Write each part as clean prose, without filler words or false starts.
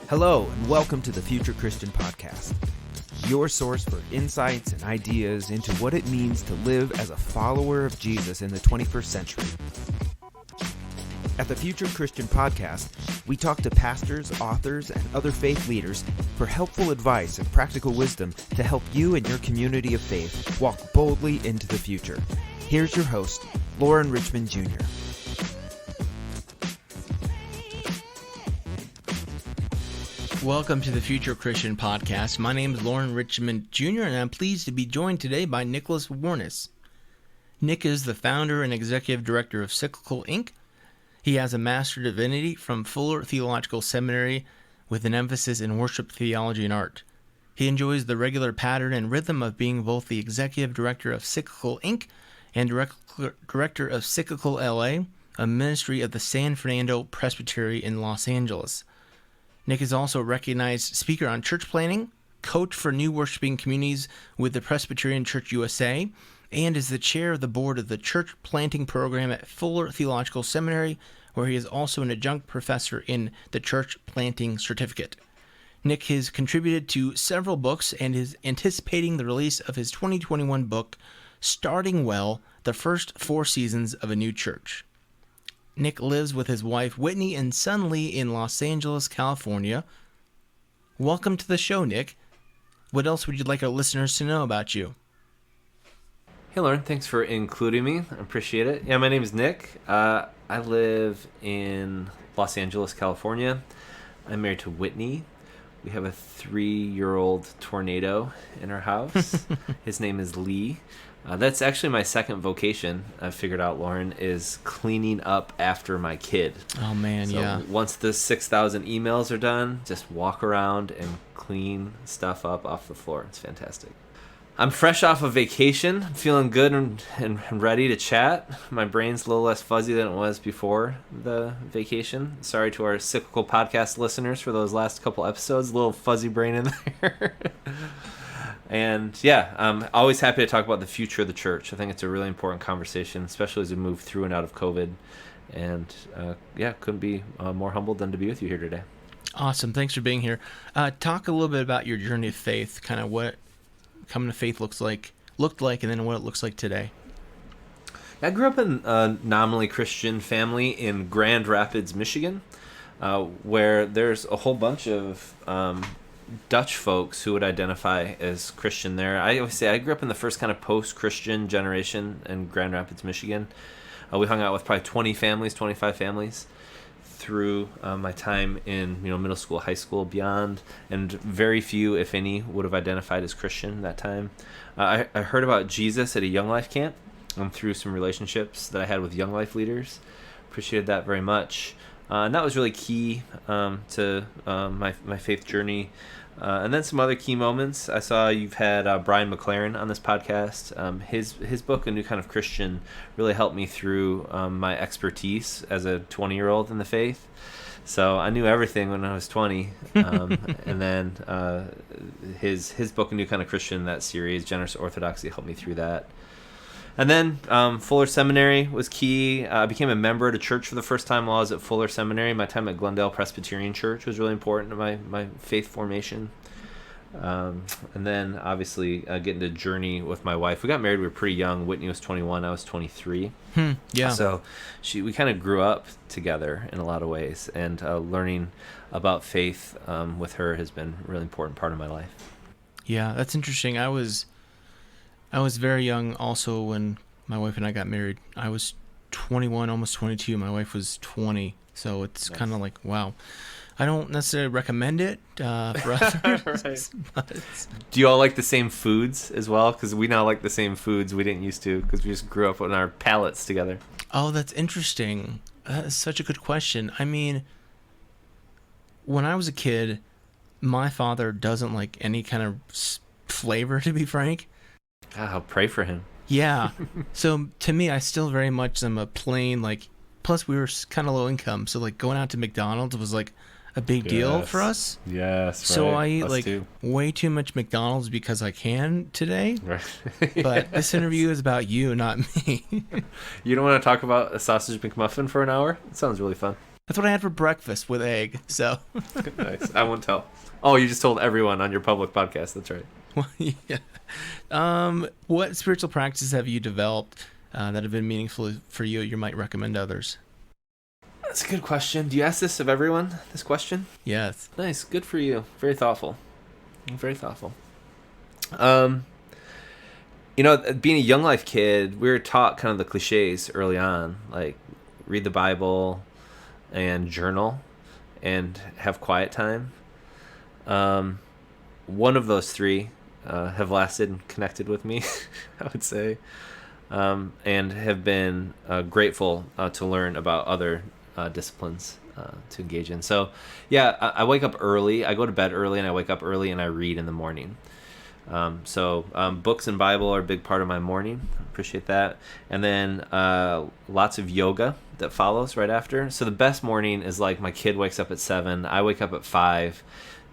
Hello, and welcome to the Future Christian Podcast, your source for insights and ideas into what it means to live as a follower of Jesus in the 21st century. At the Future Christian Podcast, we talk to pastors, authors, and other faith leaders for helpful advice and practical wisdom to help you and your community of faith walk boldly into the future. Here's your host, Lauren Richmond Jr. Welcome to the Future Christian Podcast. My name is Lauren Richmond Jr., and I'm pleased to be joined today by Nicholas Warnes. Nick is the founder and executive director of Cyclical Inc. He has a Master of Divinity from Fuller Theological Seminary with an emphasis in worship theology and art. He enjoys the regular pattern and rhythm of being both the executive director of Cyclical Inc. and director of Cyclical LA, a ministry of the San Fernando Presbytery in Los Angeles. Nick is also a recognized speaker on church planning, coach for new worshiping communities with the Presbyterian Church USA, and is the chair of the board of the church planting program at Fuller Theological Seminary, where he is also an adjunct professor in the church planting certificate. Nick has contributed to several books and is anticipating the release of his 2021 book, Starting Well, the First 4 Seasons of a New Church. Nick lives with his wife Whitney and son Lee in Los Angeles, California. Welcome to the show, Nick. What else would you like our listeners to know about you? Hey, Lauren. Thanks for including me. I appreciate it. Yeah, my name is Nick. I live in Los Angeles, California. I'm married to Whitney. We have a 3-year-old tornado in our house. His name is Lee. That's actually my second vocation, I figured out, Lauren, is cleaning up after my kid. Oh, man, so yeah. Once the 6,000 emails are done, just walk around and clean stuff up off the floor. It's fantastic. I'm fresh off of vacation, feeling good and ready to chat. My brain's a little less fuzzy than it was before the vacation. Sorry to our Cyclical Podcast listeners for those last couple episodes. A little fuzzy brain in there. And yeah, I'm always happy to talk about the future of the church. I think it's a really important conversation, especially as we move through and out of COVID. And couldn't be more humbled than to be with you here today. Awesome. Thanks for being here. Talk a little bit about your journey of faith, kind of what coming to faith looked like, and then what it looks like today. I grew up in a nominally Christian family in Grand Rapids, Michigan, where there's a whole bunch of Dutch folks who would identify as Christian there. I always say I grew up in the first kind of post-Christian generation in Grand Rapids, Michigan. We hung out with probably 25 families through my time in middle school, high school, beyond, and very few, if any, would have identified as Christian that time. I heard about Jesus at a Young Life camp through some relationships that I had with Young Life leaders. Appreciated that very much. And that was really key to my faith journey. And then some other key moments. I saw you've had Brian McLaren on this podcast. His book, A New Kind of Christian, really helped me through my expertise as a 20-year-old in the faith. So I knew everything when I was 20. And then his book, A New Kind of Christian, that series, Generous Orthodoxy, helped me through that. And then Fuller Seminary was key. I became a member at a church for the first time while I was at Fuller Seminary. My time at Glendale Presbyterian Church was really important to my faith formation. And then, obviously, getting to journey with my wife. We got married, we were pretty young. Whitney was 21, I was 23. Yeah. So we kind of grew up together in a lot of ways. And learning about faith with her has been a really important part of my life. Yeah, that's interesting. I was very young also when my wife and I got married. I was 21, almost 22. My wife was 20. So it's kind of like, wow. I don't necessarily recommend it for others. Right. But do you all like the same foods as well? Because we now like the same foods we didn't used to because we just grew up on our palates together. Oh, that's interesting. That is such a good question. I mean, when I was a kid, my father doesn't like any kind of flavor, to be frank. God, I'll pray for him. Yeah. So to me, I still very much am a plain, plus we were kind of low income. So going out to McDonald's was a big deal for us. Yes, right. So I eat us way too much McDonald's because I can today. Right. But this interview is about you, not me. You don't want to talk about a sausage McMuffin for an hour? It sounds really fun. That's what I had for breakfast with egg. So, Nice. I won't tell. Oh, you just told everyone on your public podcast. That's right. well, yeah. What spiritual practices have you developed that have been meaningful for you? You might recommend to others. That's a good question. Do you ask this of everyone, this question? Yes. Nice. Good for you. Very thoughtful. Very thoughtful. Being a Young Life kid, we were taught kind of the cliches early on, like read the Bible and journal and have quiet time. One of those three have lasted and connected with me, I would say, and have been grateful to learn about other disciplines to engage in. So, yeah, I wake up early. I go to bed early, and I wake up early, and I read in the morning. Books and Bible are a big part of my morning. Appreciate that. And then lots of yoga that follows right after. So the best morning is like my kid wakes up at 7. I wake up at 5,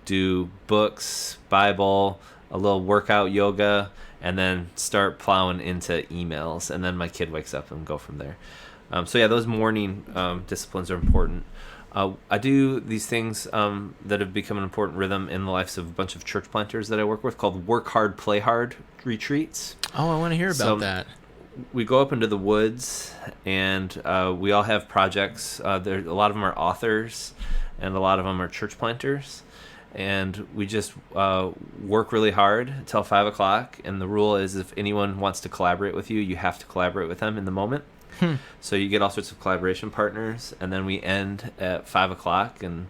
do books, Bible, a little workout yoga, and then start plowing into emails. And then my kid wakes up and go from there. Those morning disciplines are important. I do these things that have become an important rhythm in the lives of a bunch of church planters that I work with called Work Hard, Play Hard retreats. Oh, I want to hear about that. We go up into the woods, and we all have projects. A lot of them are authors, and a lot of them are church planters. And we just work really hard until 5 o'clock. And the rule is if anyone wants to collaborate with you, you have to collaborate with them in the moment. So you get all sorts of collaboration partners, and then we end at 5 o'clock and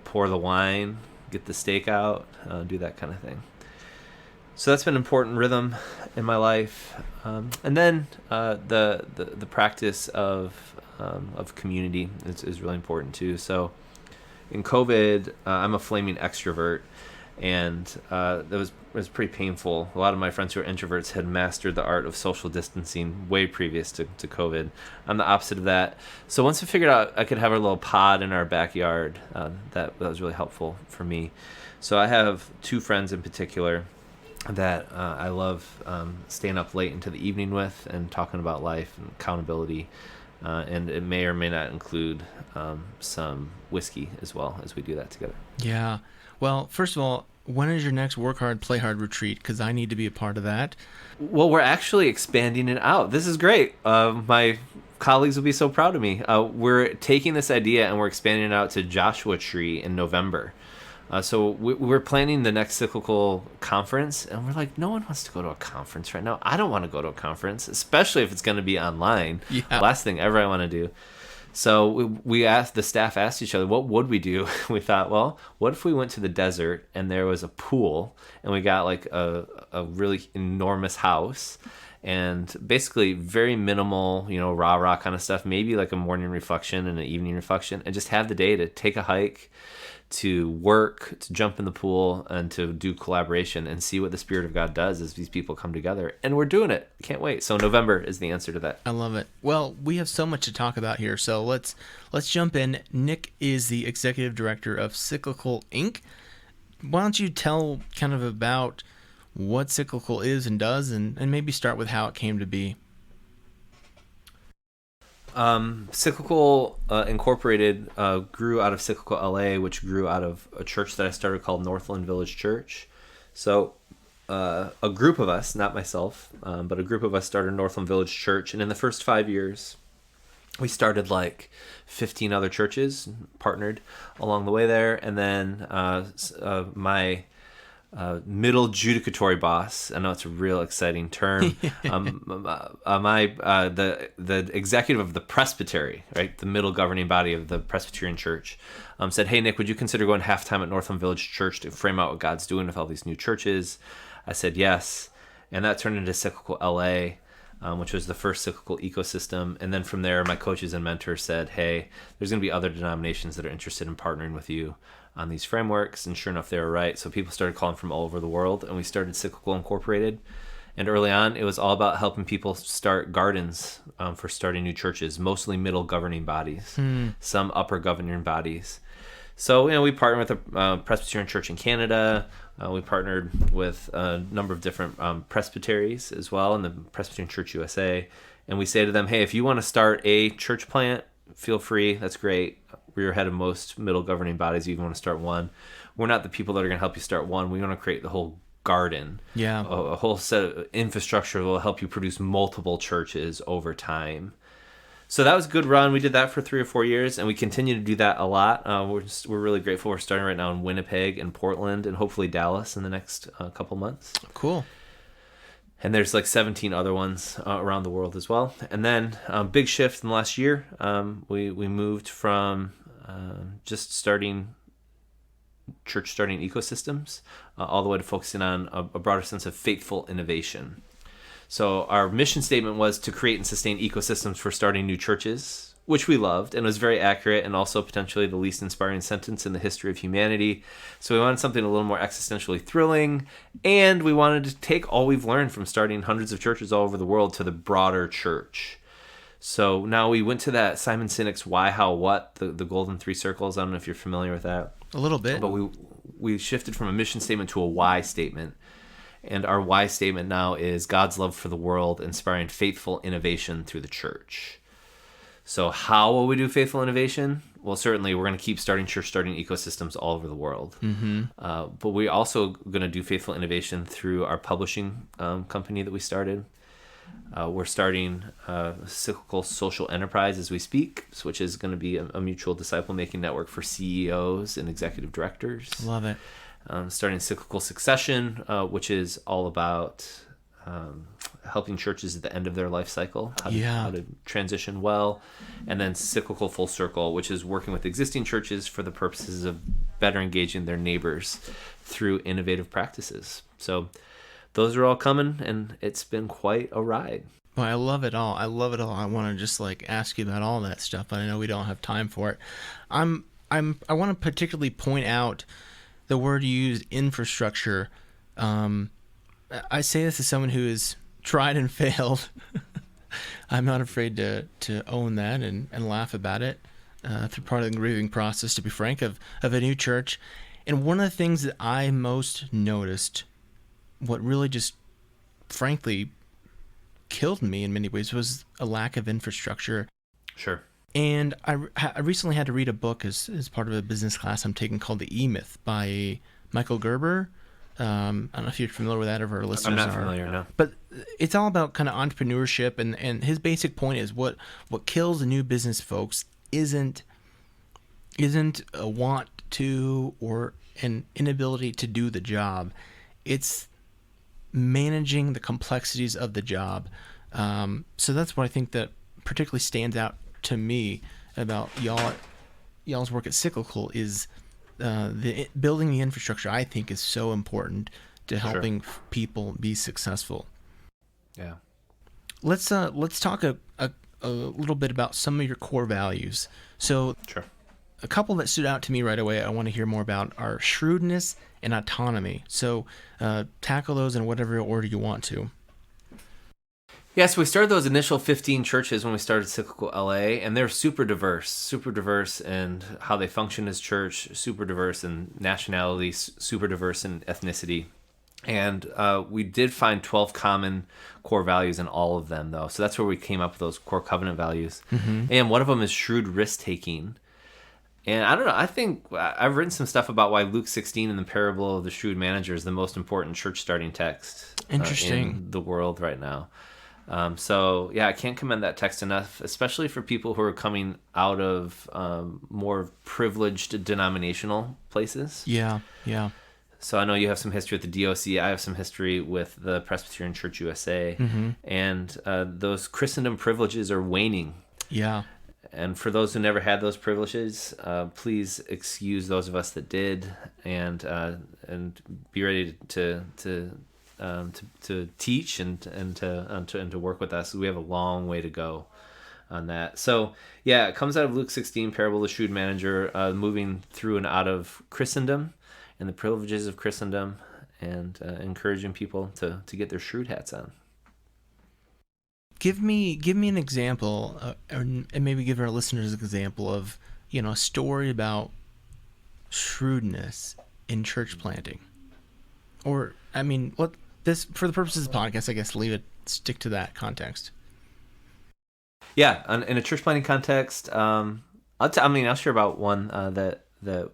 pour the wine, get the steak out, do that kind of thing. So that's been an important rhythm in my life. And then the practice of community is really important too. So in COVID, I'm a flaming extrovert. And that was pretty painful. A lot of my friends who are introverts had mastered the art of social distancing way previous to COVID. I'm the opposite of that. So once I figured out I could have a little pod in our backyard, that was really helpful for me. So I have 2 friends in particular that I love staying up late into the evening with and talking about life and accountability. And it may or may not include some whiskey as well as we do that together. Yeah. Well, first of all, when is your next Work Hard, Play Hard retreat? Because I need to be a part of that. Well, we're actually expanding it out. This is great. My colleagues will be so proud of me. We're taking this idea and we're expanding it out to Joshua Tree in November. So we're planning the next Cyclical conference, and we're like, no one wants to go to a conference right now. I don't want to go to a conference, especially if it's going to be online. Yeah. Last thing ever I want to do. So the staff asked each other, what would we do? We thought, well, what if we went to the desert and there was a pool and we got like a really enormous house and basically very minimal, rah-rah kind of stuff, maybe like a morning reflection and an evening reflection, and just have the day to take a hike, to work, to jump in the pool, and to do collaboration and see what the Spirit of God does as these people come together. And we're doing it. Can't wait. So November is the answer to that. I love it. Well, we have so much to talk about here, so let's jump in. Nick is the executive director of Cyclical Inc. Why don't you tell kind of about what Cyclical is and does, and maybe start with how it came to be. Cyclical Incorporated grew out of Cyclical LA, which grew out of a church that I started called Northland Village Church. So a group of us, not myself, but a group of us started Northland Village Church. And in the first 5 years, we started like 15 other churches, partnered along the way there. And then my middle judicatory boss, I know it's a real exciting term, the executive of the presbytery, right, the middle governing body of the Presbyterian Church, said, hey, Nick, would you consider going half-time at Northland Village Church to frame out what God's doing with all these new churches? I said yes, and that turned into Cyclical LA, which was the first cyclical ecosystem. And then from there, my coaches and mentors said, hey, there's going to be other denominations that are interested in partnering with you on these frameworks. And sure enough, they were right. So people started calling from all over the world, and we started Cyclical Incorporated. And early on, it was all about helping people start gardens for starting new churches, mostly middle governing bodies, some upper governing bodies. So, we partnered with a Presbyterian church in Canada. We partnered with a number of different presbyteries as well in the Presbyterian Church USA. And we say to them, hey, if you want to start a church plant, feel free. That's great. We're ahead of most middle governing bodies. You even want to start one. We're not the people that are going to help you start one. We want to create the whole garden. Yeah. A whole set of infrastructure that will help you produce multiple churches over time. So that was a good run. We did that for 3 or 4 years, and we continue to do that a lot. We're really grateful. We're starting right now in Winnipeg and Portland and hopefully Dallas in the next couple months. Cool. And there's like 17 other ones around the world as well. And then big shift in the last year. We moved from just starting ecosystems all the way to focusing on a broader sense of faithful innovation. So our mission statement was to create and sustain ecosystems for starting new churches, which we loved and was very accurate and also potentially the least inspiring sentence in the history of humanity. So we wanted something a little more existentially thrilling, and we wanted to take all we've learned from starting hundreds of churches all over the world to the broader church. So now we went to that Simon Sinek's Why, How, What, the golden 3 circles. I don't know if you're familiar with that. A little bit. But we shifted from a mission statement to a why statement. And our why statement now is God's love for the world, inspiring faithful innovation through the church. So how will we do faithful innovation? Well, certainly we're going to keep starting ecosystems all over the world. Mm-hmm. But we're also going to do faithful innovation through our publishing company that we started. We're starting Cyclical Social Enterprise as we speak, which is going to be a mutual disciple-making network for CEOs and executive directors. Love it. Starting Cyclical Succession, which is all about helping churches at the end of their life cycle, how to transition well. And then Cyclical Full Circle, which is working with existing churches for the purposes of better engaging their neighbors through innovative practices. So those are all coming, and it's been quite a ride. Well, I love it all. I want to just ask you about all that stuff, but I know we don't have time for it. I want to particularly point out the word you used, infrastructure. I say this as someone who has tried and failed. I'm not afraid to own that and laugh about it through part of the grieving process, to be frank, of a new church. And one of the things that I most noticed, what really just frankly killed me in many ways, was a lack of infrastructure. Sure. And I recently had to read a book as part of a business class I'm taking called The E-Myth by Michael Gerber. I don't know if you're familiar with that, or our listeners are. I'm not familiar, no. But it's all about kind of entrepreneurship, and his basic point is what kills the new business folks isn't a want to or an inability to do the job. It's managing the complexities of the job. So that's what I think that particularly stands out to me about y'all's work at Cyclical is building the infrastructure. I think is so important to helping people be successful. Yeah. Let's talk a little bit about some of your core values. So a couple that stood out to me right away I want to hear more about are shrewdness and autonomy. So tackle those in whatever order you want to. Yes, we started those initial 15 churches when we started Cyclical LA, and they're super diverse in how they function as church, super diverse in nationality, super diverse in ethnicity. And we did find 12 common core values in all of them, though. So that's where we came up with those core covenant values. Mm-hmm. And one of them is shrewd risk-taking. And I don't know, I think I've written some stuff about why Luke 16 and the parable of the shrewd manager is the most important church starting text in the world right now. So I can't commend that text enough, especially for people who are coming out of more privileged denominational places. Yeah. So I know you have some history with the DOC. I have some history with the Presbyterian Church USA. Mm-hmm. And those Christendom privileges are waning. Yeah. And for those who never had those privileges, please excuse those of us that did, and be ready to teach and to work with us. We have a long way to go on that. So it comes out of Luke 16, parable of the shrewd manager, moving through and out of Christendom and the privileges of Christendom, and encouraging people to get their shrewd hats on. Give me an example, and maybe give our listeners an example of a story about shrewdness in church planting. Or this for the purposes of the podcast, I guess stick to that context. Yeah, in a church planting context, I'll share about one that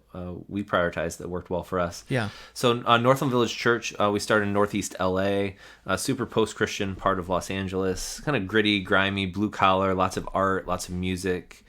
we prioritized that worked well for us. Yeah. So Northland Village Church, we started in Northeast LA, super post-Christian part of Los Angeles, kind of gritty, grimy, blue collar, lots of art, lots of music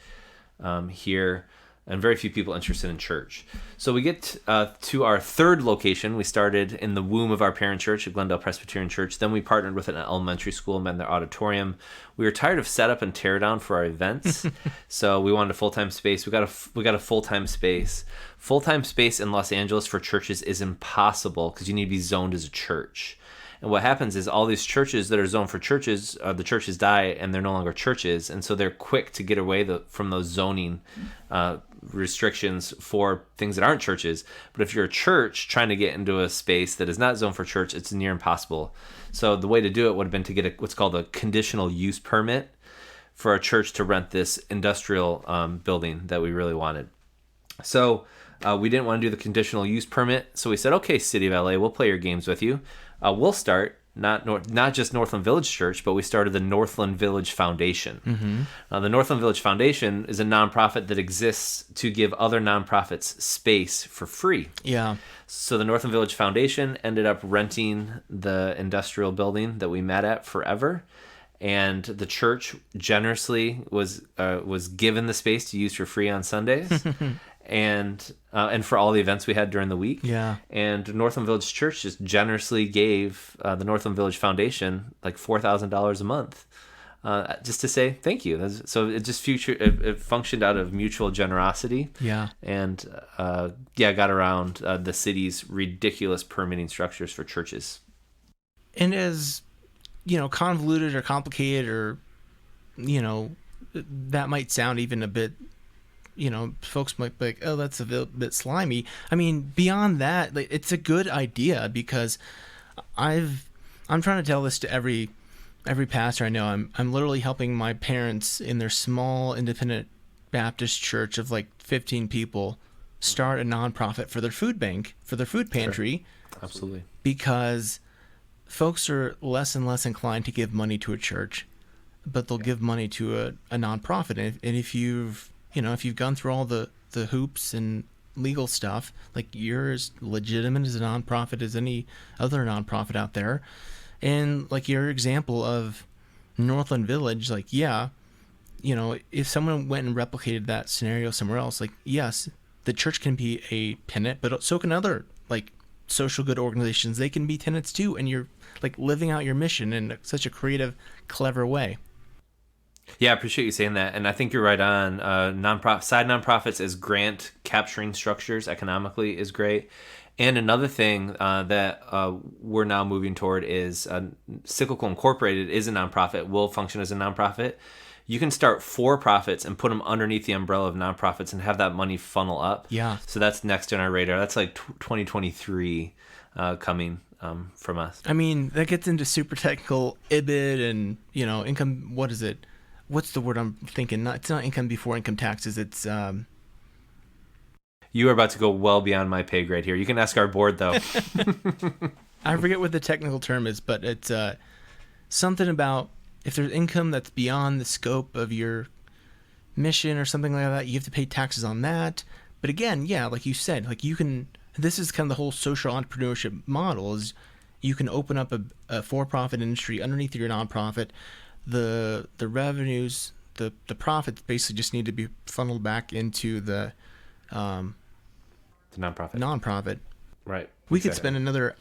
here, and very few people interested in church. So we get to our third location. We started in the womb of our parent church, at Glendale Presbyterian Church. Then we partnered with an elementary school and met their auditorium. We were tired of setup and tear down for our events, so we wanted a full-time space. We got a full-time space. Full-time space in Los Angeles for churches is impossible because you need to be zoned as a church. And what happens is all these churches that are zoned for churches, the churches die and they're no longer churches. And so they're quick to get away from those zoning restrictions for things that aren't churches. But if you're a church trying to get into a space that is not zoned for church, it's near impossible. So the way to do it would have been to get what's called a conditional use permit for a church to rent this industrial building that we really wanted. So we didn't want to do the conditional use permit. So we said, okay, City of LA, we'll play your games with you. We'll start not just Northland Village Church, but we started the Northland Village Foundation. Mm-hmm. The Northland Village Foundation is a nonprofit that exists to give other nonprofits space for free. Yeah. So the Northland Village Foundation ended up renting the industrial building that we met at forever. And the church generously was given the space to use for free on Sundays. And for all the events we had during the week. Yeah. And Northland Village Church just generously gave the Northland Village Foundation like $4,000 a month, just to say thank you. So it just it functioned out of mutual generosity. Yeah. And got around the city's ridiculous permitting structures for churches. And as convoluted or complicated, or that might sound even a bit. Folks might be like, oh, that's a bit slimy. I mean, beyond that, it's a good idea, because I'm trying to tell this to every pastor I know. I'm literally helping my parents in their small independent Baptist church of like 15 people start a nonprofit for their food bank, for their food pantry. Sure. Absolutely. Because folks are less and less inclined to give money to a church, but they'll give money to a nonprofit. And if you've gone through all the hoops and legal stuff, like, you're as legitimate as a nonprofit as any other nonprofit out there. And like your example of Northland Village, like, yeah, if someone went and replicated that scenario somewhere else, like, yes, the church can be a tenant, but so can other like social good organizations. They can be tenants too, and you're like living out your mission in such a creative, clever way. Yeah, I appreciate you saying that. And I think you're right on. Side nonprofits as grant capturing structures economically is great. And another thing that we're now moving toward is Cyclical Incorporated is a nonprofit, will function as a nonprofit. You can start for-profits and put them underneath the umbrella of nonprofits and have that money funnel up. Yeah. So that's next on our radar. That's like 2023 coming from us. I mean, that gets into super technical IBID and, income. What is it? What's the word I'm thinking? It's not income before income taxes. It's You are about to go well beyond my pay grade here. You can ask our board, though. I forget what the technical term is, but it's something about if there's income that's beyond the scope of your mission or something like that, you have to pay taxes on that. But again, yeah, like you said, like you can. This is kind of the whole social entrepreneurship model. Is you can open up a for-profit industry underneath your nonprofit. The revenues, the profits basically just need to be funneled back into the nonprofit. Right. We could spend another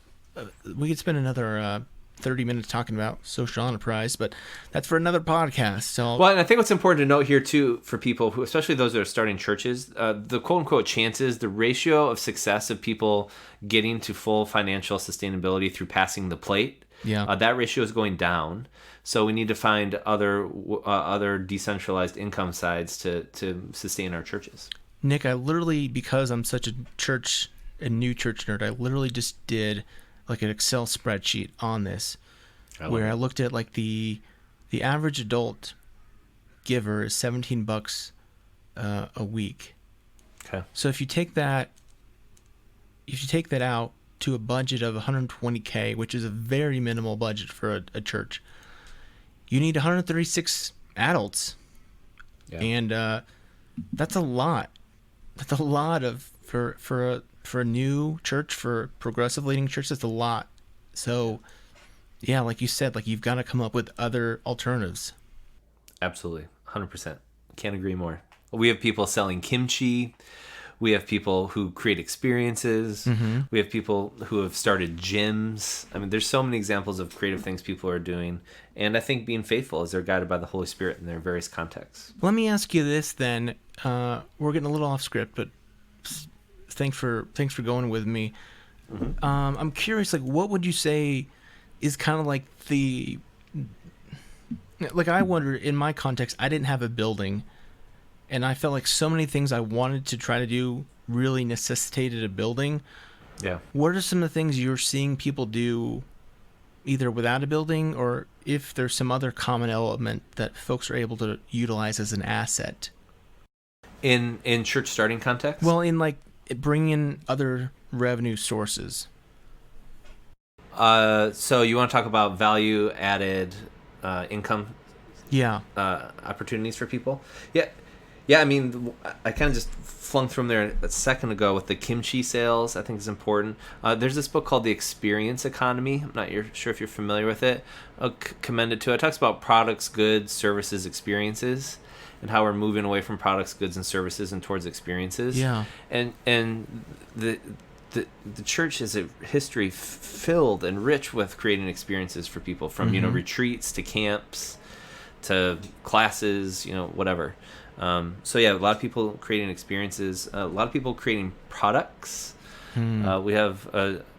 30 minutes talking about social enterprise, but that's for another podcast. So, well, and I think what's important to note here too, for people who, especially those that are starting churches, the quote unquote chances, the ratio of success of people getting to full financial sustainability through passing the plate. Yeah. That ratio is going down. So we need to find other decentralized income sides to sustain our churches. Nick, I literally, because I'm such a new church nerd, I literally just did like an Excel spreadsheet on this, where I looked at like the average adult giver is $17 a week. Okay. So if you take that out to a budget of $120K, which is a very minimal budget for a church, you need $136 adults. Yeah. And that's a lot. That's a lot of for a new church, for a progressive leading church. That's a lot. So, yeah, like you said, like you've got to come up with other alternatives. Absolutely. 100%. Can't agree more. We have people selling kimchi. We have people who create experiences. Mm-hmm. We have people who have started gyms. I mean, there's so many examples of creative things people are doing. And I think being faithful as they're guided by the Holy Spirit in their various contexts. Let me ask you this then. We're getting a little off script, but thanks for going with me. Mm-hmm. I'm curious, like, what would you say is kind of like I wonder, in my context, I didn't have a building, and I felt like so many things I wanted to try to do really necessitated a building. Yeah. What are some of the things you're seeing people do either without a building, or if there's some other common element that folks are able to utilize as an asset? In church starting context? Well, in like bringing in other revenue sources. So you want to talk about value added income opportunities for people? Yeah. I mean, I kind of just flung from there a second ago with the kimchi sales. I think is important. There's this book called The Experience Economy. I'm not sure if you're familiar with it. I'll commend it to. It talks about products, goods, services, experiences, and how we're moving away from products, goods, and services and towards experiences. Yeah. And the church has a history filled and rich with creating experiences for people, from retreats to camps to classes, whatever. So yeah, a lot of people creating experiences, a lot of people creating products. We have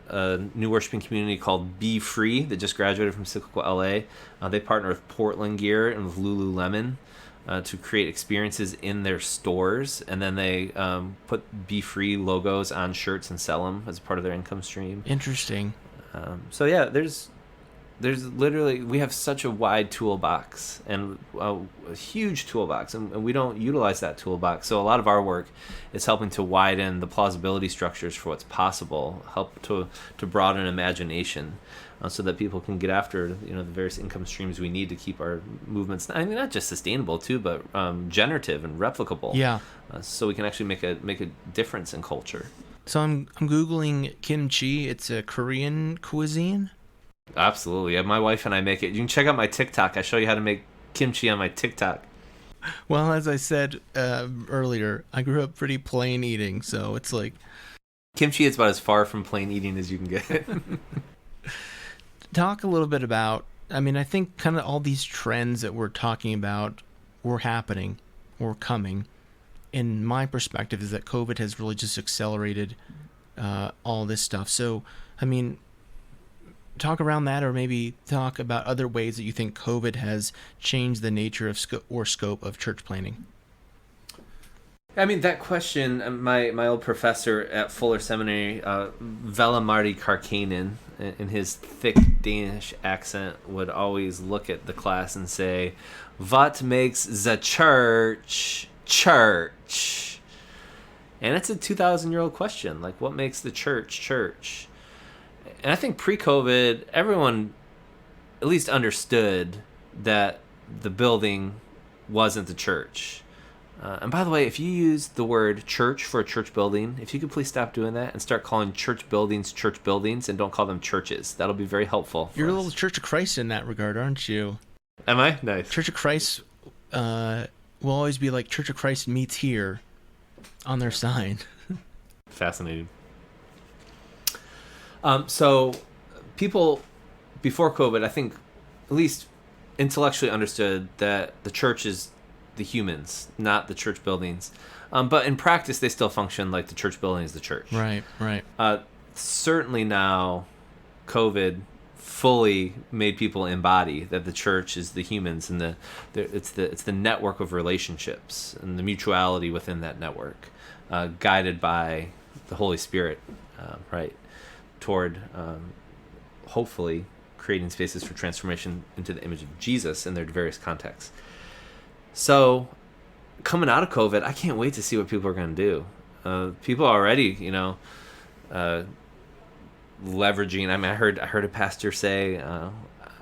a new worshiping community called Be Free that just graduated from Cyclical LA. They partner with Portland Gear and with Lululemon to create experiences in their stores, and then they put Be Free logos on shirts and sell them as part of their income stream. Interesting. So yeah, there's literally, we have such a wide toolbox and a huge toolbox, and we don't utilize that toolbox. So a lot of our work is helping to widen the plausibility structures for what's possible, help to broaden imagination, so that people can get after the various income streams we need to keep our movements, I mean, not just sustainable too, but generative and replicable. Yeah. So we can actually make a difference in culture. So I'm Googling kimchi. It's a Korean cuisine. Absolutely. Yeah, my wife and I make it. You can check out my TikTok. I show you how to make kimchi on my TikTok. Well, as I said earlier, I grew up pretty plain eating, so it's like... Kimchi is about as far from plain eating as you can get. Talk a little bit about, I mean, I think kind of all these trends that we're talking about were happening or coming. In my perspective is that COVID has really just accelerated all this stuff. So, I mean, talk around that, or maybe talk about other ways that you think COVID has changed the nature of scope of church planning. I mean, that question, my old professor at Fuller Seminary, Vela-Marty Karkanen, in his thick Danish accent, would always look at the class and say, "What makes the church church?" And it's a 2,000-year-old question. Like, what makes the church church? And I think pre-COVID, everyone at least understood that the building wasn't the church. And by the way, if you use the word church for a church building, if you could please stop doing that and start calling church buildings and don't call them churches, that'll be very helpful. You're a little Church of Christ in that regard, aren't you? Am I? Nice. Church of Christ will always be like Church of Christ meets here on their sign. Fascinating. So people before COVID, I think, at least intellectually understood that the church is the humans, not the church buildings. But in practice, they still function like the church building is the church. Right. Certainly now, COVID fully made people embody that the church is the humans, and it's the network of relationships and the mutuality within that network, guided by the Holy Spirit, right, toward hopefully creating spaces for transformation into the image of Jesus in their various contexts. So, coming out of COVID, I can't wait to see what people are going to do. People are already, leveraging. I mean, I heard a pastor say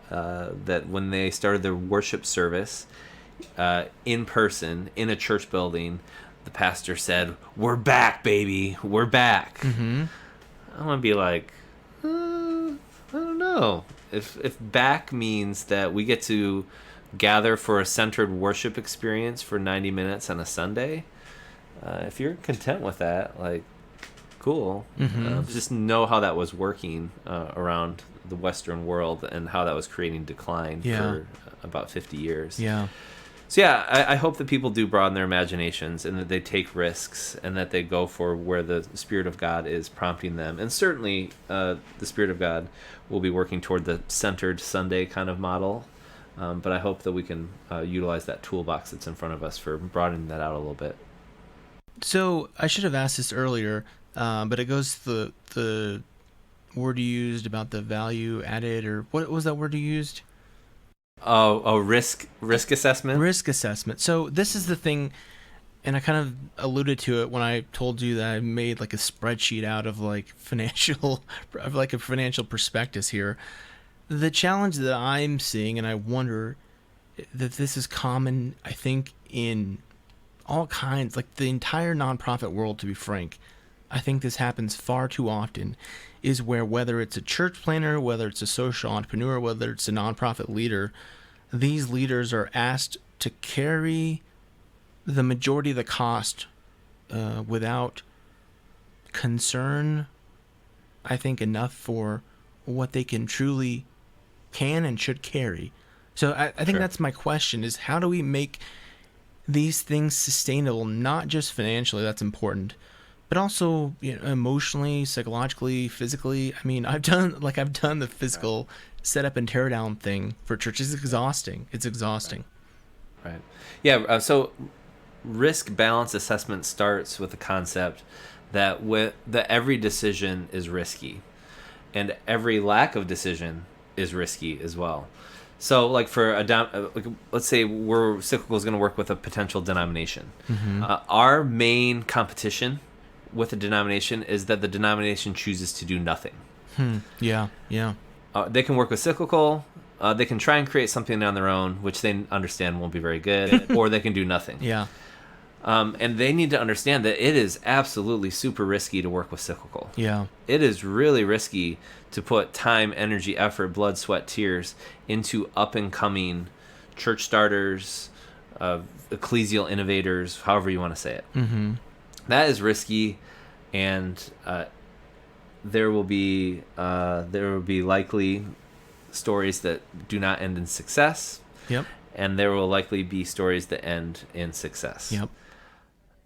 that when they started their worship service, in person in a church building, the pastor said, "We're back, baby. We're back." Mm-hmm. I'm gonna be like, I don't know. If back means that we get to gather for a centered worship experience for 90 minutes on a Sunday, if you're content with that, like, cool. Mm-hmm. Just know how that was working around the Western world and how that was creating decline for about 50 years. Yeah. So yeah, I hope that people do broaden their imaginations and that they take risks and that they go for where the Spirit of God is prompting them. And certainly the Spirit of God will be working toward the centered Sunday kind of model. But I hope that we can utilize that toolbox that's in front of us for broadening that out a little bit. So I should have asked this earlier, but it goes to the word you used about the value added, or what was that word you used? Oh, risk assessment? Risk assessment. So this is the thing, and I kind of alluded to it when I told you that I made like a spreadsheet out of like a financial prospectus here. The challenge that I'm seeing, and I wonder that this is common, I think, in all kinds, like the entire nonprofit world, to be frank. I think this happens far too often, is where whether it's a church planner, whether it's a social entrepreneur, whether it's a nonprofit leader, these leaders are asked to carry the majority of the cost without concern, I think, enough for what they can and should carry. So I think Sure. that's my question, is how do we make these things sustainable, not just financially, that's important, but also, emotionally, psychologically, physically. I mean, I've done the physical set up and tear down thing for churches. It's exhausting. Right. Yeah. So risk balance assessment starts with the concept that every decision is risky, and every lack of decision is risky as well. So, like for let's say Cyclical is going to work with a potential denomination. Mm-hmm. Our main competition with a denomination is that the denomination chooses to do nothing. Yeah. They can work with Cyclical. They can try and create something on their own, which they understand won't be very good, or they can do nothing. Yeah. And they need to understand that it is absolutely super risky to work with Cyclical. Yeah. It is really risky to put time, energy, effort, blood, sweat, tears into up-and-coming church starters, ecclesial innovators, however you want to say it. Mm-hmm. That is risky, and there will be likely stories that do not end in success. Yep. And there will likely be stories that end in success. Yep.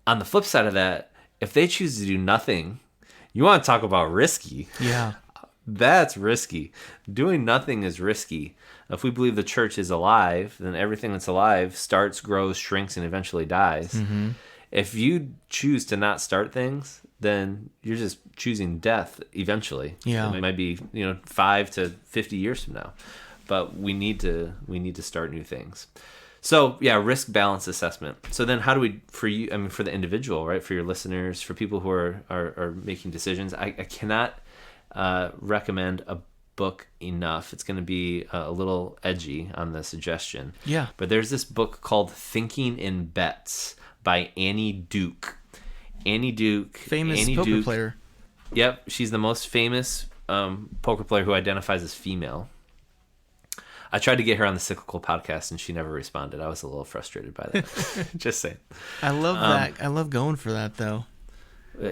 On the flip side of that, if they choose to do nothing, you want to talk about risky. Yeah. That's risky. Doing nothing is risky. If we believe the church is alive, then everything that's alive starts, grows, shrinks, and eventually dies. Mm-hmm. If you choose to not start things, then you're just choosing death eventually. Yeah. It might be 5 to 50 years from now, but we need to start new things. So yeah, risk balance assessment. So then how do we, for the individual, right? For your listeners, for people who are making decisions, I cannot recommend a book enough. It's going to be a little edgy on the suggestion. Yeah. But there's this book called Thinking in Bets by Annie Duke. Famous poker player. Yep, she's the most famous poker player who identifies as female. I tried to get her on the Cyclical podcast, and she never responded. I was a little frustrated by that. Just saying. I love that. I love going for that, though.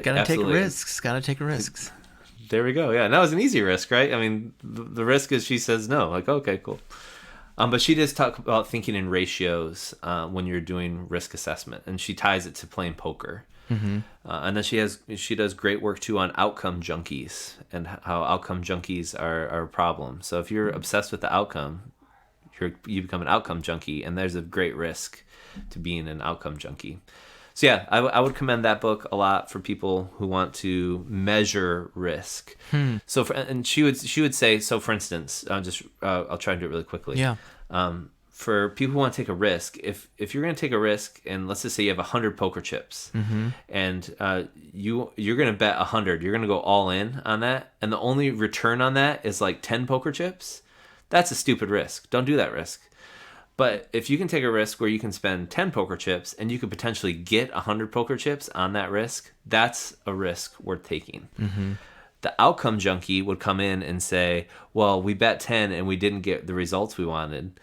Gotta take risks. There we go. Yeah, and that was an easy risk, right? I mean, the risk is she says no. Like, okay, cool. But she does talk about thinking in ratios when you're doing risk assessment, and she ties it to playing poker. Mm-hmm. And then she does great work too on outcome junkies and how outcome junkies are a problem. So if you're obsessed with the outcome, you become an outcome junkie, and there's a great risk to being an outcome junkie. So yeah, I would commend that book a lot for people who want to measure risk. So she would say, so for instance, I'll try and do it really quickly. Yeah. For people who want to take a risk, if you're going to take a risk, and let's just say you have 100 poker chips, mm-hmm. and you're going to bet 100, you're going to go all in on that, and the only return on that is like 10 poker chips, that's a stupid risk. Don't do that risk. But if you can take a risk where you can spend 10 poker chips and you could potentially get 100 poker chips on that risk, that's a risk worth taking. Mm-hmm. The outcome junkie would come in and say, well, we bet 10 and we didn't get the results we wanted.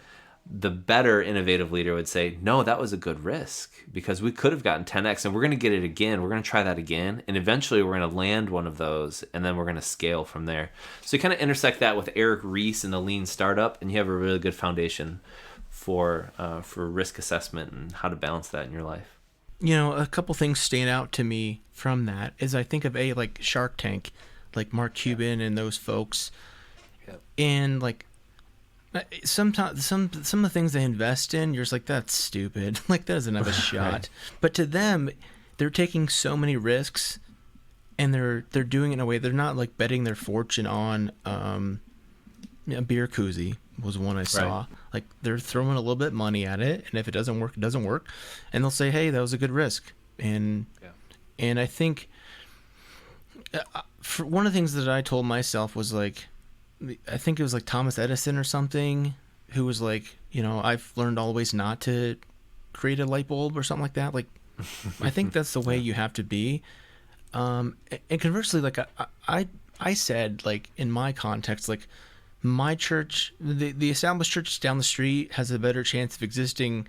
The better innovative leader would say, no, that was a good risk because we could have gotten 10x and we're going to get it again. We're going to try that again. And eventually we're going to land one of those and then we're going to scale from there. So you kind of intersect that with Eric Ries and the lean startup, and you have a really good foundation for risk assessment and how to balance that in your life. You know, a couple things stand out to me from that is I think of like Shark Tank, like Mark Cuban and those folks. Yep. And like sometimes some of the things they invest in, you're just like, that's stupid. Like that doesn't have a shot. Right. But to them, they're taking so many risks and they're doing it in a way they're not like betting their fortune on a beer koozie was one I saw. Right. Like they're throwing a little bit of money at it, and if it doesn't work, it doesn't work. And they'll say, hey, that was a good risk. And I think for one of the things that I told myself was like, I think it was like Thomas Edison or something, who was like, you know, I've learned always not to create a light bulb or something like that. Like, I think that's the way you have to be. And conversely, like I said, like in my context, like my church, the established church down the street has a better chance of existing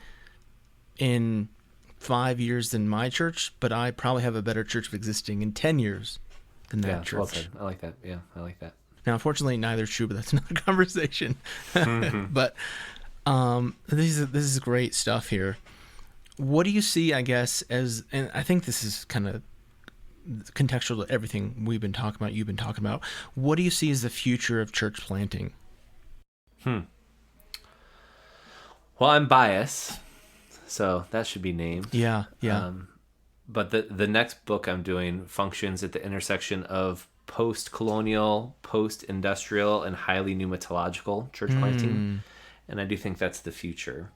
in 5 years than my church, but I probably have a better church of existing in 10 years than that church. Well said. I like that. Yeah, I like that. Now, unfortunately, neither is true, but that's another conversation. Mm-hmm. But this is great stuff here. What do you see, I guess, as, and I think this is kind of contextual to everything we've been talking about, you've been talking about. What do you see as the future of church planting? Well, I'm biased, so that should be named. Yeah. But the next book I'm doing functions at the intersection of post-colonial, post-industrial, and highly pneumatological church planting. And I do think that's the future.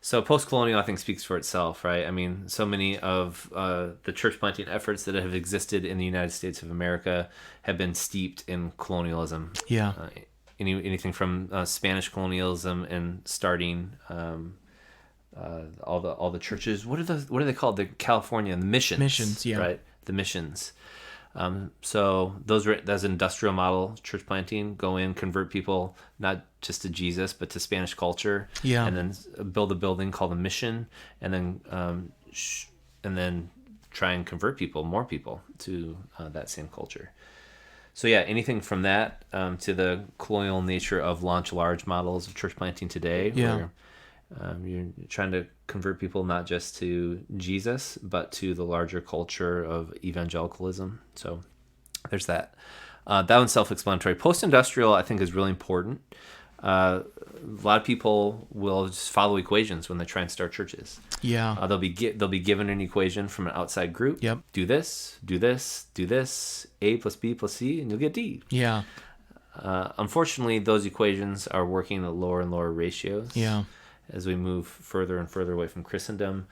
So post-colonial, I think, speaks for itself, right? I mean, so many of the church planting efforts that have existed in the United States of America have been steeped in colonialism. Yeah. Anything from Spanish colonialism and starting all the churches. What are they called? The California, the missions. Missions, yeah. Right, the missions. So that's industrial model church planting. Go in, convert people not just to Jesus but to Spanish culture. Yeah. And then build a building called a mission, and then try and convert more people to that same culture. So yeah, anything from that to the colonial nature of launch large models of church planting today. Yeah. Where you're trying to convert people not just to Jesus, but to the larger culture of evangelicalism. So there's that. That one's self-explanatory. Post-industrial, I think, is really important. A lot of people will just follow equations when they try and start churches. Yeah. They'll be given an equation from an outside group. Yep. Do this, do this, do this. A plus B plus C, and you'll get D. Yeah. Unfortunately, those equations are working at lower and lower ratios. Yeah. As we move further and further away from Christendom.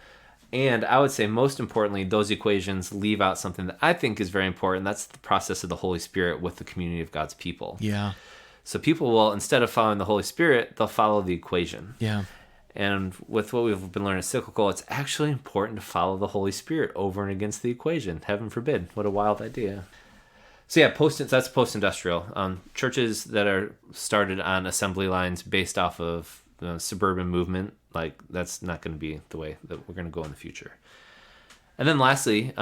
And I would say most importantly, those equations leave out something that I think is very important. That's the process of the Holy Spirit with the community of God's people. Yeah. So people will, instead of following the Holy Spirit, they'll follow the equation. Yeah. And with what we've been learning at Cyclical, it's actually important to follow the Holy Spirit over and against the equation. Heaven forbid. What a wild idea. So yeah, that's post-industrial. Churches that are started on assembly lines based off of suburban movement, like that's not going to be the way that we're going to go in the future. And then lastly,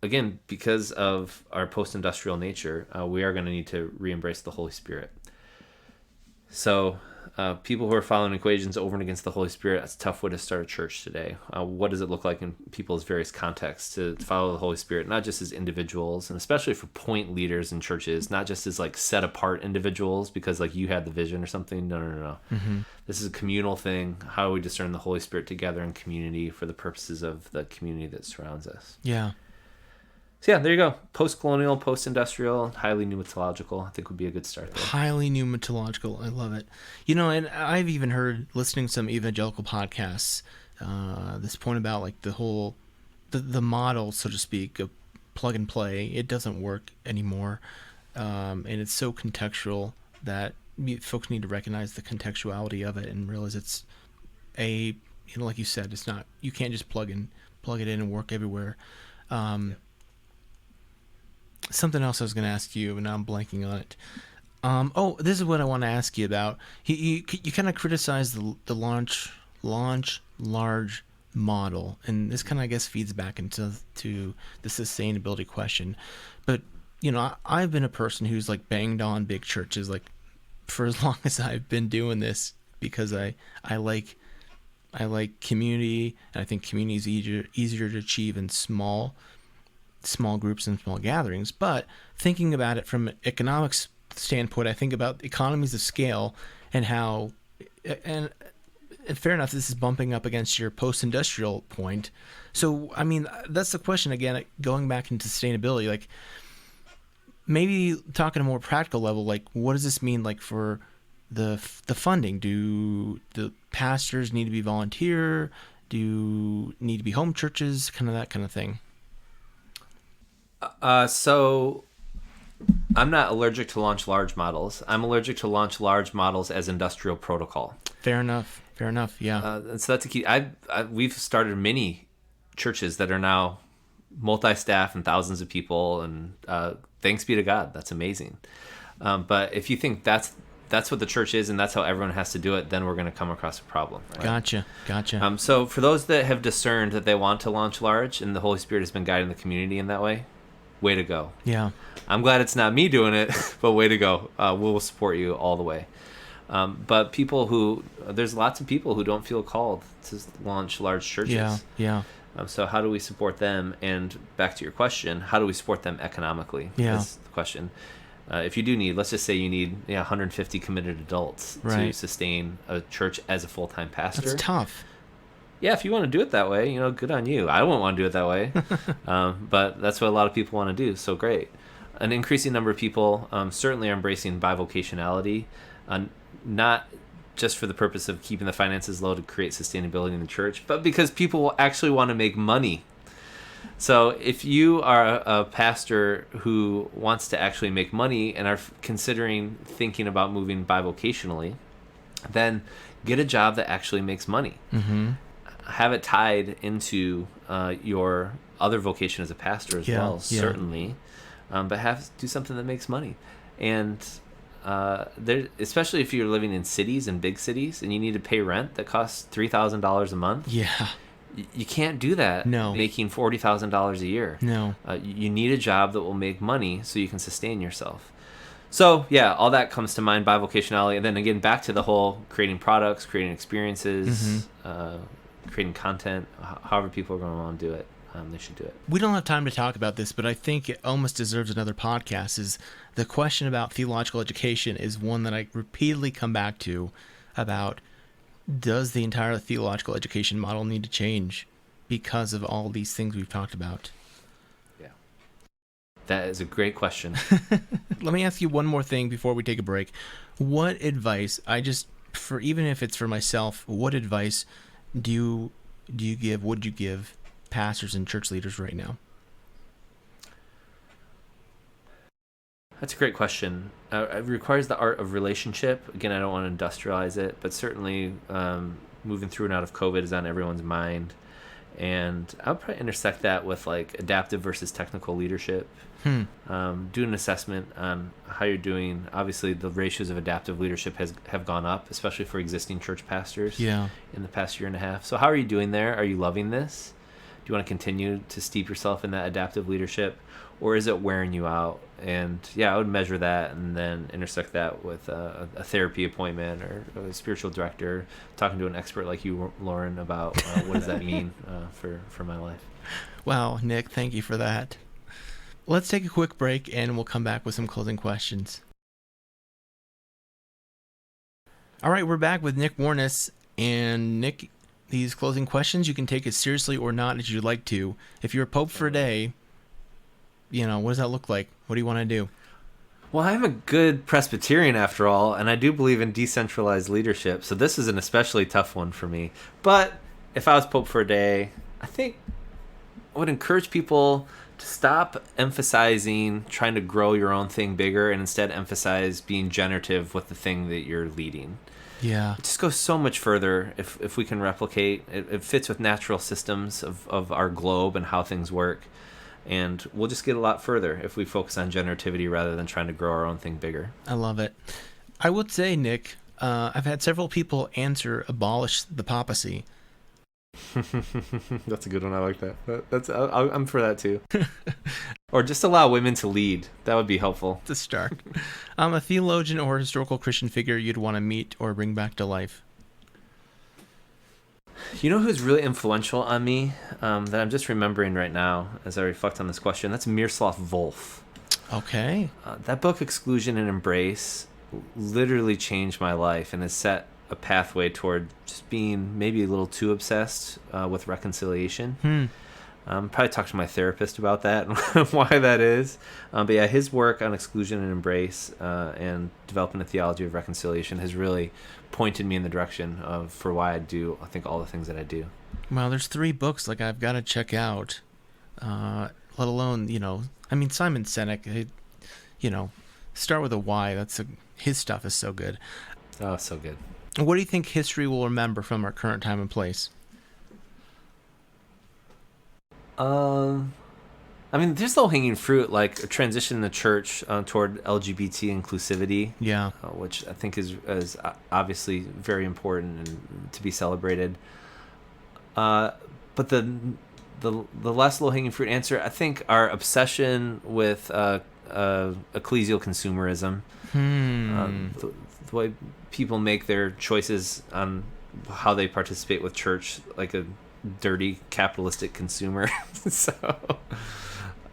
again, because of our post-industrial nature, we are going to need to re-embrace the Holy Spirit. So people who are following equations over and against the Holy Spirit, that's a tough way to start a church today. What does it look like in people's various contexts to follow the Holy Spirit, not just as individuals, and especially for point leaders in churches, not just as like set apart individuals because like you had the vision or something. No. Mm-hmm. This is a communal thing. How do we discern the Holy Spirit together in community for the purposes of the community that surrounds us? Yeah. So yeah, there you go. Post-colonial, post-industrial, highly pneumatological, I think would be a good start there. Highly pneumatological. I love it. You know, and I've even heard, listening to some evangelical podcasts, this point about like the whole, the model, so to speak, of plug and play. It doesn't work anymore. And it's so contextual that folks need to recognize the contextuality of it and realize it's like you said, it's not, you can't just plug it in and work everywhere. Something else I was going to ask you, and now I'm blanking on it. This is what I want to ask you about. You kind of criticize the launch large model, and this kind of, I guess, feeds back into the sustainability question. But I've been a person who's like banged on big churches like for as long as I've been doing this, because I like community, and I think community is easier to achieve in small groups and small gatherings. But thinking about it from an economics standpoint, I think about economies of scale and how, and fair enough, this is bumping up against your post-industrial point. So, I mean, that's the question again, going back into sustainability, like maybe talking a more practical level, like what does this mean like for the funding? Do the pastors need to be volunteer? Do need to be home churches? Kind of that kind of thing. So I'm not allergic to launch large models. I'm allergic to launch large models as industrial protocol. Fair enough. Yeah. And so that's a key. We've started many churches that are now multi-staff and thousands of people, and thanks be to God, that's amazing. But if you think that's what the church is and that's how everyone has to do it, then we're going to come across a problem. Right? Gotcha. So for those that have discerned that they want to launch large and the Holy Spirit has been guiding the community in that way, way to go. Yeah. I'm glad it's not me doing it, but way to go. We'll support you all the way. But there's lots of people who don't feel called to launch large churches. Yeah. So how do we support them? And back to your question, how do we support them economically? Yeah. Is the question. If you do need, let's just say you need 150 committed adults to sustain a church as a full-time pastor. That's tough. Yeah, if you want to do it that way, good on you. I wouldn't want to do it that way. But that's what a lot of people want to do, so great. An increasing number of people certainly are embracing bivocationality, not just for the purpose of keeping the finances low to create sustainability in the church, but because people actually want to make money. So if you are a pastor who wants to actually make money and are considering thinking about moving bivocationally, then get a job that actually makes money. Mm-hmm. Have it tied into your other vocation as a pastor as well, certainly. But do something that makes money. And especially if you're living in cities and big cities and you need to pay rent that costs $3,000 a month. Yeah. You can't do that making $40,000 a year. No. You need a job that will make money so you can sustain yourself. So, yeah, all that comes to mind, bivocationality. And then again, back to the whole creating products, creating experiences, creating content, however people are going to want to do it. They should do it. We don't have time to talk about this, but I think it almost deserves another podcast. Is the question about theological education is one that I repeatedly come back to about, does the entire theological education model need to change because of all these things we've talked about? Yeah. That is a great question. Let me ask you one more thing before we take a break. What advice, even if it's for myself, what advice would you give pastors and church leaders right now? That's a great question. It requires the art of relationship. Again, I don't want to industrialize it, but certainly moving through and out of COVID is on everyone's mind. And I would probably intersect that with like adaptive versus technical leadership. Do an assessment on how you're doing. Obviously, the ratios of adaptive leadership have gone up, especially for existing church pastors in the past year and a half. So how are you doing there? Are you loving this? Do you want to continue to steep yourself in that adaptive leadership, or is it wearing you out? And I would measure that and then intersect that with a therapy appointment or a spiritual director, talking to an expert like you, Lauren, about what does that mean for my life. Wow, Nick, thank you for that. Let's take a quick break and we'll come back with some closing questions. All right, we're back with Nick Warnes. And Nick, these closing questions, you can take as seriously or not as you'd like to. If you're Pope for a day, what does that look like? What do you want to do? Well, I'm a good Presbyterian after all, and I do believe in decentralized leadership, so this is an especially tough one for me. But if I was Pope for a day, I think I would encourage people to stop emphasizing trying to grow your own thing bigger and instead emphasize being generative with the thing that you're leading. Yeah. It just goes so much further if we can replicate. It fits with natural systems of our globe and how things work. And we'll just get a lot further if we focus on generativity rather than trying to grow our own thing bigger. I love it. I would say, Nick, I've had several people answer abolish the papacy. That's a good one. I like that. I'm for that too. Or just allow women to lead. That would be helpful. To start. A theologian or historical Christian figure you'd want to meet or bring back to life. You know who's really influential on me that I'm just remembering right now as I reflect on this question? That's Miroslav Volf. Okay. That book, Exclusion and Embrace, literally changed my life and has set a pathway toward just being maybe a little too obsessed with reconciliation. Probably talk to my therapist about that and why that is. But yeah, his work on exclusion and embrace and developing a theology of reconciliation has really pointed me in the direction of for why I think all the things that I do. Well, there's 3 books like I've got to check out, let alone, Simon Sinek, start with a Y. His stuff is so good. Oh, so good. What do you think history will remember from our current time and place? There's low-hanging fruit, like a transition in the church toward LGBT inclusivity. Yeah. Which I think is obviously very important and to be celebrated. But the less low-hanging fruit answer, I think, our obsession with ecclesial consumerism. The way people make their choices on how they participate with church, like a dirty capitalistic consumer. So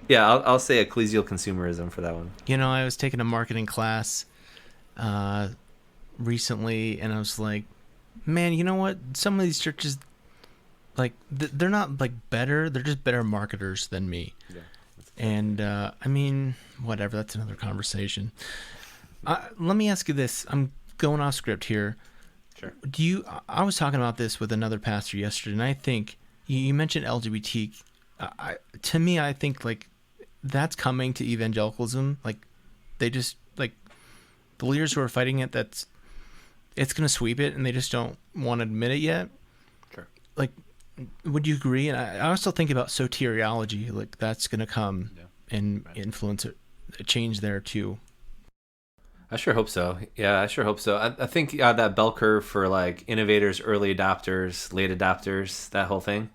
yeah, I'll say ecclesial consumerism for that one. I was taking a marketing class recently, and I was like, man, you know what? Some of these churches, like, they're not like better, they're just better marketers than me. Yeah. And whatever, that's another conversation. Let me ask you this. I'm going off script here. Sure. I was talking about this with another pastor yesterday, and I think you mentioned LGBT. To me, I think like that's coming to evangelicalism. Like they just like the leaders who are fighting it. It's going to sweep it, and they just don't want to admit it yet. Sure. Like, would you agree? And I also think about soteriology. Like that's going to come and influence a change there too. I sure hope so. Yeah, I sure hope so. I think that bell curve for like innovators, early adopters, late adopters, that whole thing.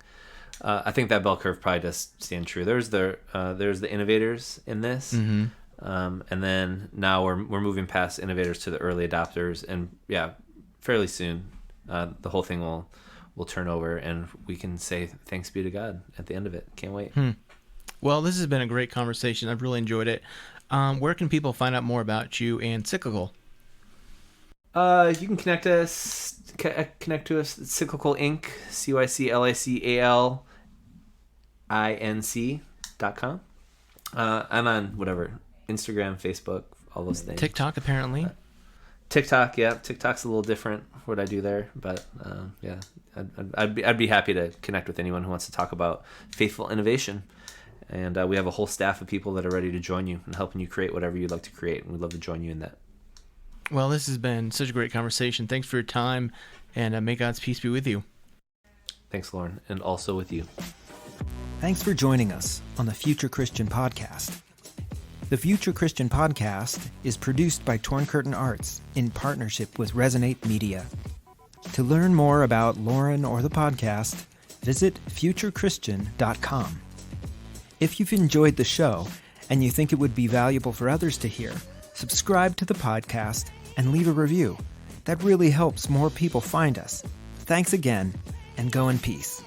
I think that bell curve probably does stand true. There's the innovators in this, and then now we're moving past innovators to the early adopters, and yeah, fairly soon the whole thing will turn over, and we can say thanks be to God at the end of it. Can't wait. Well, this has been a great conversation. I've really enjoyed it. Where can people find out more about you and Cyclical? You can connect to us at Cyclical Inc. CYCLICALINC.com. I'm on whatever, Instagram, Facebook, all those things. TikTok, apparently. TikTok, yeah. TikTok's a little different what I do there, but yeah, I'd be happy to connect with anyone who wants to talk about faithful innovation. And we have a whole staff of people that are ready to join you and helping you create whatever you'd like to create. And we'd love to join you in that. Well, this has been such a great conversation. Thanks for your time, and may God's peace be with you. Thanks, Lauren, and also with you. Thanks for joining us on the Future Christian Podcast. The Future Christian Podcast is produced by Torn Curtain Arts in partnership with Resonate Media. To learn more about Lauren or the podcast, visit futurechristian.com. If you've enjoyed the show and you think it would be valuable for others to hear, subscribe to the podcast and leave a review. That really helps more people find us. Thanks again, and go in peace.